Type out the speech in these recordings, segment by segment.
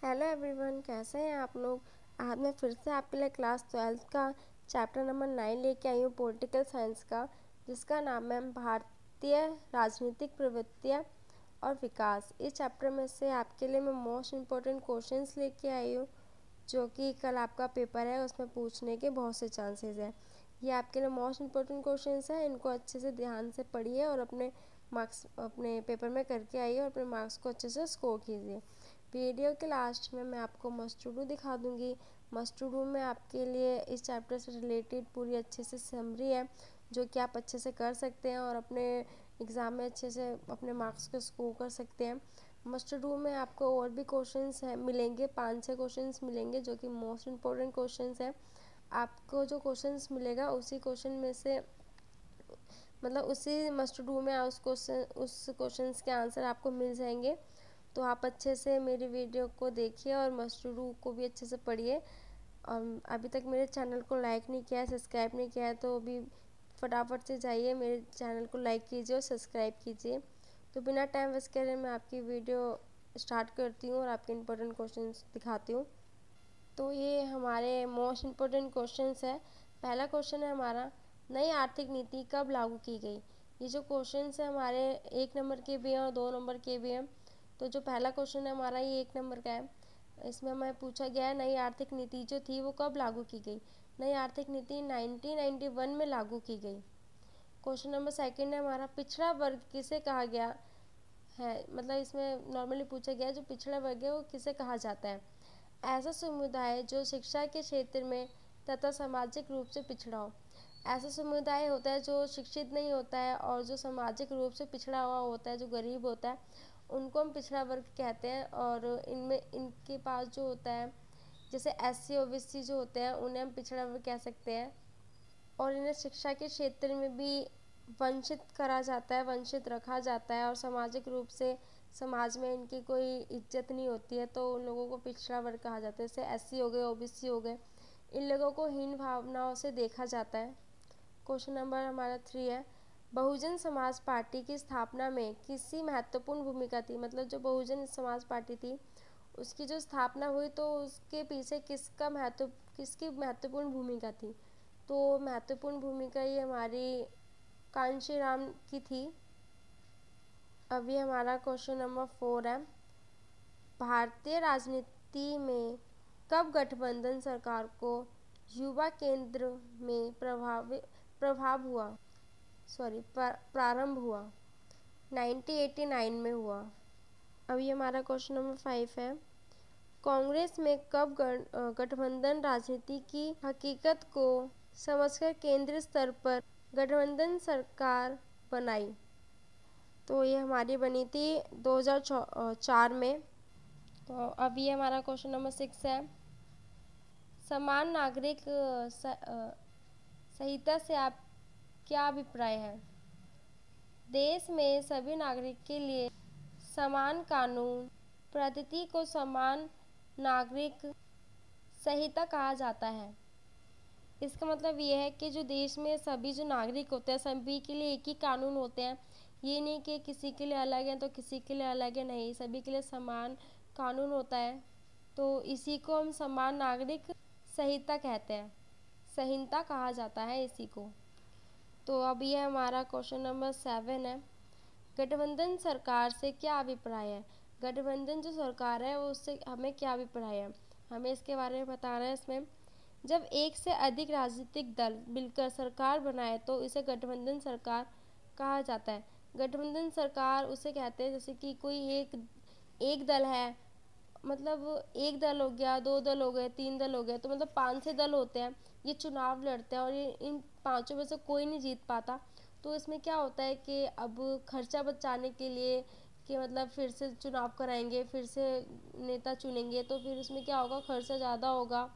Hello everyone, कैसे हैं आप लोग। आज मैं फिर से आपके लिए क्लास 12th का चैप्टर नंबर 9 लेके आई हूँ पॉलिटिकल साइंस का, जिसका नाम है भारतीय राजनीतिक प्रवृत्तियाँ और विकास। इस चैप्टर में से आपके लिए मैं मोस्ट इम्पोर्टेंट क्वेश्चंस लेके आई हूँ, जो कि कल आपका पेपर है उसमें पूछने के बहुत से चांसेस हैं। ये आपके लिए मोस्ट इम्पोर्टेंट क्वेश्चंस हैं, इनको अच्छे से ध्यान से पढ़िए और अपने मार्क्स अपने पेपर में करके आइए और अपने मार्क्स को अच्छे से स्कोर कीजिए। वीडियो के लास्ट में मैं आपको मस्ट टू डू दिखा दूंगी। मस्ट टू डू में आपके लिए इस चैप्टर से रिलेटेड पूरी अच्छे से समरी है, जो कि आप अच्छे से कर सकते हैं और अपने एग्ज़ाम में अच्छे से अपने मार्क्स को स्कोर कर सकते हैं। मस्ट टू डू में आपको और भी क्वेश्चंस हैं मिलेंगे, 5-6 क्वेश्चंस मिलेंगे, जो कि मोस्ट इम्पोर्टेंट क्वेश्चंस हैं। आपको जो क्वेश्चंस मिलेगा उसी क्वेश्चन में से मतलब उसी मस्ट डू में उस क्वेश्चंस के आंसर आपको मिल जाएंगे। तो आप अच्छे से मेरी वीडियो को देखिए और मस्ट डू को भी अच्छे से पढ़िए। और अभी तक मेरे चैनल को लाइक नहीं किया है, सब्सक्राइब नहीं किया है, तो अभी फटाफट से जाइए मेरे चैनल को लाइक कीजिए और सब्सक्राइब कीजिए। तो बिना टाइम वेस्ट करे मैं आपकी वीडियो स्टार्ट करती हूँ और आपके इंपॉर्टेंट क्वेश्चंस दिखाती हूँ। तो ये हमारे मोस्ट इम्पोर्टेंट क्वेश्चंस है। पहला क्वेश्चन है हमारा, नई आर्थिक नीति कब लागू की गई। ये जो क्वेश्चंस है हमारे 1 नंबर के भी हैं और 2 नंबर के भी हैं। तो जो पहला क्वेश्चन है हमारा ये 1 नंबर का है। इसमें हमें पूछा गया है नई आर्थिक नीति जो थी वो कब लागू की गई। नई आर्थिक नीति 1991 में लागू की गई। क्वेश्चन नंबर सेकंड है हमारा, पिछड़ा वर्ग किसे कहा गया है। मतलब इसमें नॉर्मली पूछा गया है जो पिछड़ा वर्ग है वो किसे कहा जाता है। ऐसा समुदाय जो शिक्षा के क्षेत्र में तथा सामाजिक रूप से पिछड़ा हो। ऐसा समुदाय होता है जो शिक्षित नहीं होता है और जो सामाजिक रूप से पिछड़ा हुआ होता है, जो गरीब होता है, उनको हम पिछड़ा वर्ग कहते हैं। और इनमें इनके पास जो होता है, जैसे SC OBC जो होते हैं उन्हें हम पिछड़ा वर्ग कह सकते हैं। और इन्हें शिक्षा के क्षेत्र में भी वंचित करा जाता है, वंचित रखा जाता है और सामाजिक रूप से समाज में इनकी कोई इज्जत नहीं होती है, तो उन लोगों को पिछड़ा वर्ग कहा जाता है। जैसे SC हो गए, OBC हो गए, इन लोगों को हीन भावनाओं से देखा जाता है। क्वेश्चन नंबर हमारा 3 है, बहुजन समाज पार्टी की स्थापना में किसी महत्वपूर्ण भूमिका थी। मतलब जो बहुजन समाज पार्टी थी उसकी जो स्थापना हुई तो उसके पीछे किसकी महत्वपूर्ण भूमिका थी। तो महत्वपूर्ण भूमिका ये हमारी कांशीराम की थी। अभी हमारा क्वेश्चन नंबर 4 है, भारतीय राजनीति में कब गठबंधन सरकार को युवा केंद्र में प्रारंभ हुआ। 1989 में हुआ। अभी हमारा क्वेश्चन नंबर 5 है, कांग्रेस में कब गठबंधन राजनीति की हकीकत को समझकर केंद्रीय स्तर पर गठबंधन सरकार बनाई। तो ये हमारी बनी थी 2004 में। तो अभी हमारा क्वेश्चन नंबर 6 है, समान नागरिक संहिता से आप क्या अभिप्राय है। देश में सभी नागरिक के लिए समान कानून पद्धति को समान नागरिक संहिता कहा जाता है। इसका मतलब ये है कि जो देश में सभी जो नागरिक होते हैं सभी के लिए एक ही कानून होते हैं। ये नहीं कि किसी के लिए अलग है तो किसी के लिए अलग है, नहीं, सभी के लिए समान कानून होता है। तो इसी को हम समान नागरिक संहिता कहते हैं, संहिता कहा जाता है इसी को। तो अब ये हमारा क्वेश्चन नंबर 7 है, गठबंधन सरकार से क्या अभिप्राय है। गठबंधन जो सरकार है वो उससे हमें क्या अभिप्राय है, हमें इसके बारे में बताना है। इसमें जब एक से अधिक राजनीतिक दल मिलकर सरकार बनाए तो इसे गठबंधन सरकार कहा जाता है। गठबंधन सरकार उसे कहते हैं जैसे कि कोई एक दल है, मतलब एक दल हो गया, 2 दल हो गए, 3 दल हो गए, तो मतलब 5-6 दल होते हैं, ये चुनाव लड़ते हैं और ये इन 5 में से कोई नहीं जीत पाता। तो इसमें क्या होता है कि अब खर्चा बचाने के लिए कि मतलब फिर से चुनाव कराएंगे, फिर से नेता चुनेंगे, तो फिर उसमें क्या होगा, खर्चा ज़्यादा होगा।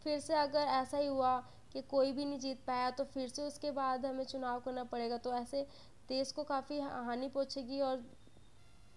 फिर से अगर ऐसा ही हुआ कि कोई भी नहीं जीत पाया तो फिर से उसके बाद हमें चुनाव करना पड़ेगा, तो ऐसे देश को काफ़ी हानि पहुँचेगी और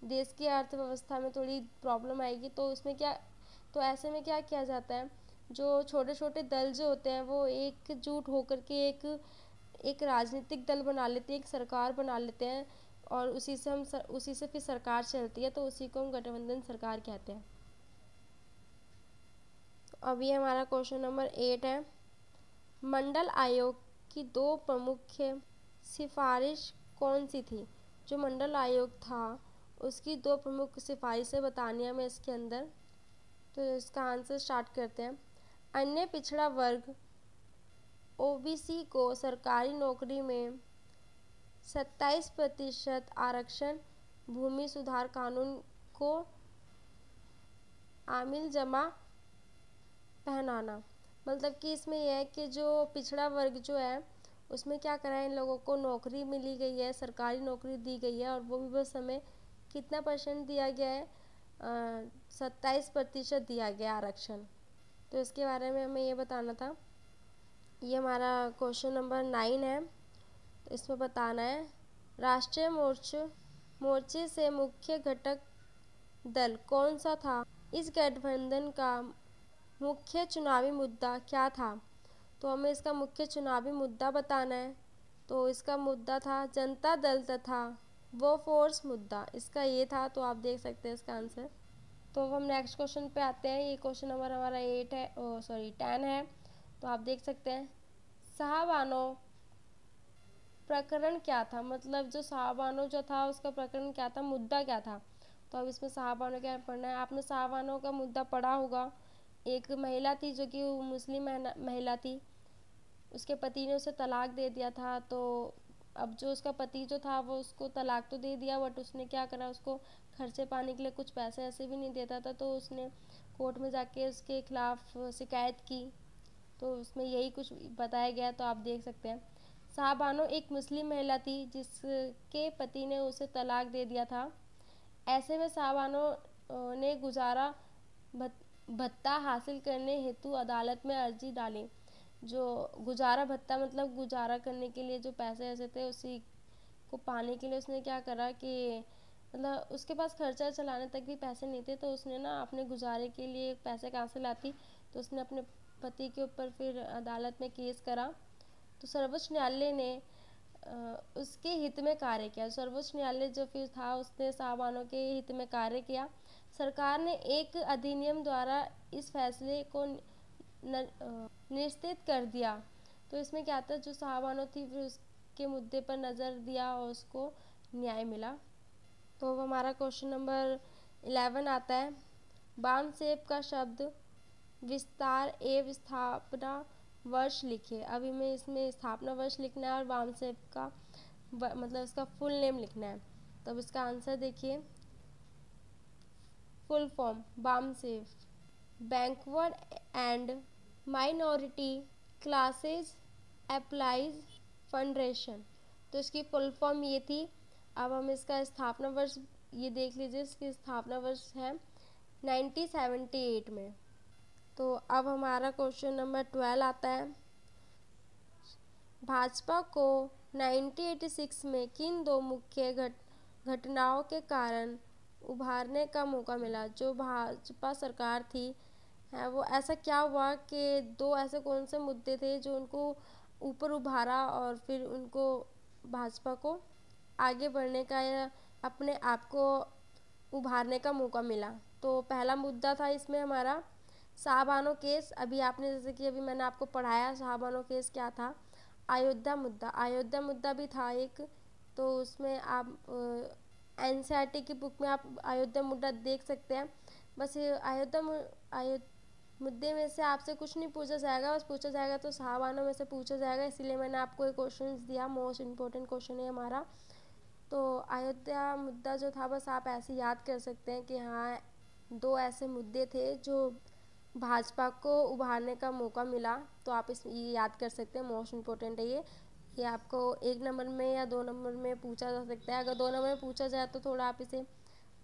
देश की अर्थव्यवस्था में थोड़ी प्रॉब्लम आएगी। तो ऐसे में क्या किया जाता है, जो छोटे छोटे दल जो होते हैं वो एकजुट होकर के एक राजनीतिक दल बना लेते हैं, एक सरकार बना लेते हैं और उसी से फिर सरकार चलती है, तो उसी को हम गठबंधन सरकार कहते हैं। अभी हमारा क्वेश्चन नंबर 8 है। मंडल आयोग की 2 प्रमुख सिफारिश कौन सी थी? जो मंडल आयोग था उसकी 2 प्रमुख सिफारिशें बतानी है हमें इसके अंदर। तो इसका आंसर स्टार्ट करते हैं। अन्य पिछड़ा वर्ग ओबीसी को सरकारी नौकरी में 27% आरक्षण, भूमि सुधार कानून को आमिल जमा पहनाना। मतलब कि इसमें यह है कि जो पिछड़ा वर्ग जो है उसमें क्या करा है, इन लोगों को नौकरी मिली गई है, सरकारी नौकरी दी गई है और वो भी बस हमें कितना परसेंट दिया गया है, 27% दिया गया आरक्षण। तो इसके बारे में हमें ये बताना था। ये हमारा क्वेश्चन नंबर 9 है। तो इसमें बताना है राष्ट्रीय मोर्चे से मुख्य घटक दल कौन सा था? इस गठबंधन का मुख्य चुनावी मुद्दा क्या था? तो हमें इसका मुख्य चुनावी मुद्दा बताना है। तो इसका मुद्दा था जनता दल तथा वो फोर्स मुद्दा, इसका ये था। तो आप देख सकते हैं इसका आंसर। तो हम नेक्स्ट क्वेश्चन पे आते हैं। ये क्वेश्चन नंबर हमारा 10 है। तो आप देख सकते हैं शाहबानो प्रकरण क्या था? मतलब जो शाहबानो जो था उसका प्रकरण क्या था, मुद्दा क्या था? तो अब इसमें शाहबानो क्या पढ़ना है। आपने शाहबानो का मुद्दा पढ़ा होगा। एक महिला थी जो कि मुस्लिम महिला थी, उसके पति ने उसे तलाक दे दिया था। तो अब जो उसका पति जो था वो उसको तलाक तो दे दिया, बट उसने क्या करा, उसको खर्चे पाने के लिए कुछ पैसे ऐसे भी नहीं देता था। तो उसने कोर्ट में जाके उसके खिलाफ शिकायत की। तो उसमें यही कुछ बताया गया। तो आप देख सकते हैं शाहबानो एक मुस्लिम महिला थी जिसके पति ने उसे तलाक दे दिया था। ऐसे में शाहबानो ने गुजारा भत्ता हासिल करने हेतु अदालत में अर्जी डाली। जो गुजारा भत्ता मतलब गुजारा करने के लिए जो पैसे ऐसे थे उसी को पाने के लिए उसने क्या करा कि मतलब उसके पास खर्चा चलाने तक भी पैसे नहीं थे। तो उसने ना अपने गुजारे के लिए पैसे कहाँ से लाती, तो उसने अपने पति के ऊपर फिर अदालत में केस करा। तो सर्वोच्च न्यायालय ने उसके हित में कार्य किया। सर्वोच्च न्यायालय जो फिर था उसने शाहबानो के हित में कार्य किया। सरकार ने एक अधिनियम द्वारा इस फैसले को निश्चित कर दिया। तो इसमें क्या था, जो शाहबानो थी फिर उसके मुद्दे पर नज़र दिया और उसको न्याय मिला। तो अब हमारा क्वेश्चन नंबर 11 आता है। बामसेफ का शब्द विस्तार एवं स्थापना वर्ष लिखिए। अभी में इसमें स्थापना वर्ष लिखना है और बामसेफ का मतलब इसका फुल नेम लिखना है। तब इसका आंसर देखिए। Full form BAMCEF backward and minority classes employees federation. तो इसकी फुल फॉर्म ये थी। अब हम इसका स्थापना वर्ष ये देख लीजिए। इसकी स्थापना वर्ष है 1978 में। तो अब हमारा क्वेश्चन नंबर 12 आता है। भाजपा को 1986 में किन 2 मुख्य घटनाओं के कारण उभारने का मौका मिला? जो भाजपा सरकार थी है वो ऐसा क्या हुआ कि 2 ऐसे कौन से मुद्दे थे जो उनको ऊपर उभारा और फिर उनको भाजपा को आगे बढ़ने का या अपने आप को उभारने का मौका मिला? तो पहला मुद्दा था इसमें हमारा शाहबानो केस। अभी आपने जैसे कि अभी मैंने आपको पढ़ाया शाहबानो केस क्या था। अयोध्या मुद्दा भी था एक। तो उसमें आप एनसीईआरटी की बुक में आप अयोध्या मुद्दा देख सकते हैं। बस ये अयोध्या मुद्दे में से आपसे कुछ नहीं पूछा जाएगा, बस पूछा जाएगा तो शाहबानो में से पूछा जाएगा। इसीलिए मैंने आपको एक क्वेश्चन दिया, मोस्ट इम्पोर्टेंट क्वेश्चन है हमारा। तो अयोध्या मुद्दा जो था बस आप ऐसे याद कर सकते हैं कि हाँ 2 ऐसे मुद्दे थे जो भाजपा को उभारने का मौका मिला। तो आप ये याद कर सकते हैं, मोस्ट इम्पोर्टेंट है ये आपको 1 नंबर में या 2 नंबर में पूछा जा सकता है। अगर 2 नंबर में पूछा जाए तो थोड़ा आप इसे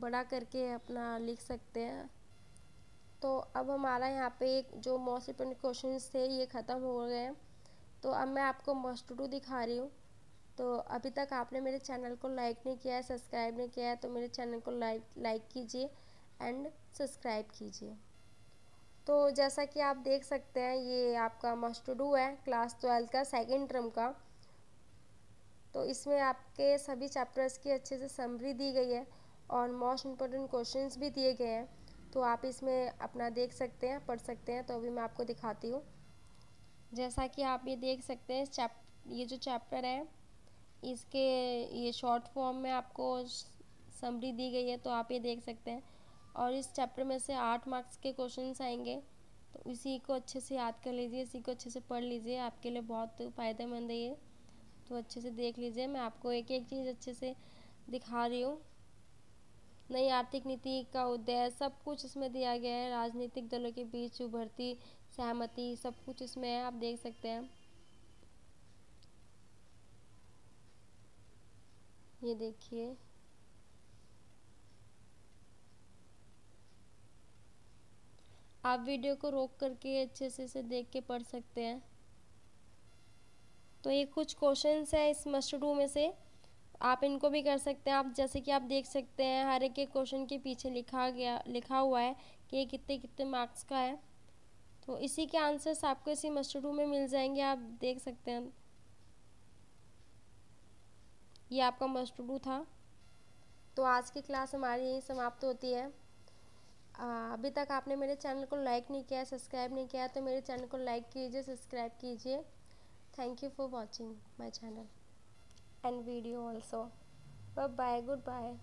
बड़ा करके अपना लिख सकते हैं। तो अब हमारा यहाँ पे एक जो मोस्ट इम्पोर्टेंट क्वेश्चंस थे ये ख़त्म हो गए हैं। तो अब मैं आपको मस्ट टू दिखा रही हूँ। तो अभी तक आपने मेरे चैनल को लाइक नहीं किया है, सब्सक्राइब नहीं किया है, तो मेरे चैनल को लाइक कीजिए एंड सब्सक्राइब कीजिए। तो जैसा कि आप देख सकते हैं ये आपका मस्ट टू डू है क्लास 12 का 2nd टर्म का। तो इसमें आपके सभी चैप्टर्स की अच्छे से समरी दी गई है और मोस्ट इम्पोर्टेंट क्वेश्चंस भी दिए गए हैं। तो आप इसमें अपना देख सकते हैं, पढ़ सकते हैं। तो अभी मैं आपको दिखाती हूँ। जैसा कि आप ये देख सकते हैं, ये जो चैप्टर है इसके ये शॉर्ट फॉर्म में आपको समरी दी गई है, तो आप ये देख सकते हैं। और इस चैप्टर में से 8 मार्क्स के क्वेश्चंस आएंगे, तो इसी को अच्छे से याद कर लीजिए, इसी को अच्छे से पढ़ लीजिए, आपके लिए बहुत फ़ायदेमंद है ये। तो अच्छे से देख लीजिए, मैं आपको एक एक चीज़ अच्छे से दिखा रही हूँ। नई आर्थिक नीति का उद्देश्य सब कुछ इसमें दिया गया है। राजनीतिक दलों के बीच उभरती सहमति सब कुछ इसमें है, आप देख सकते हैं। ये देखिए, आप वीडियो को रोक करके अच्छे से इसे देख के पढ़ सकते हैं। तो ये कुछ क्वेश्चंस हैं इस मस्ट डू में से, आप इनको भी कर सकते हैं। आप जैसे कि आप देख सकते हैं हर एक क्वेश्चन के पीछे लिखा हुआ है कि ये कितने कितने मार्क्स का है। तो इसी के आंसर्स आपको इसी मस्ट डू में मिल जाएंगे, आप देख सकते हैं। ये आपका मस्ट डू था। तो आज की क्लास हमारी यहीं समाप्त होती है। अभी तक आपने मेरे चैनल को लाइक नहीं किया, सब्सक्राइब नहीं किया, तो मेरे चैनल को लाइक कीजिए, सब्सक्राइब कीजिए। Thank you for watching my channel and video also. Bye bye, good bye.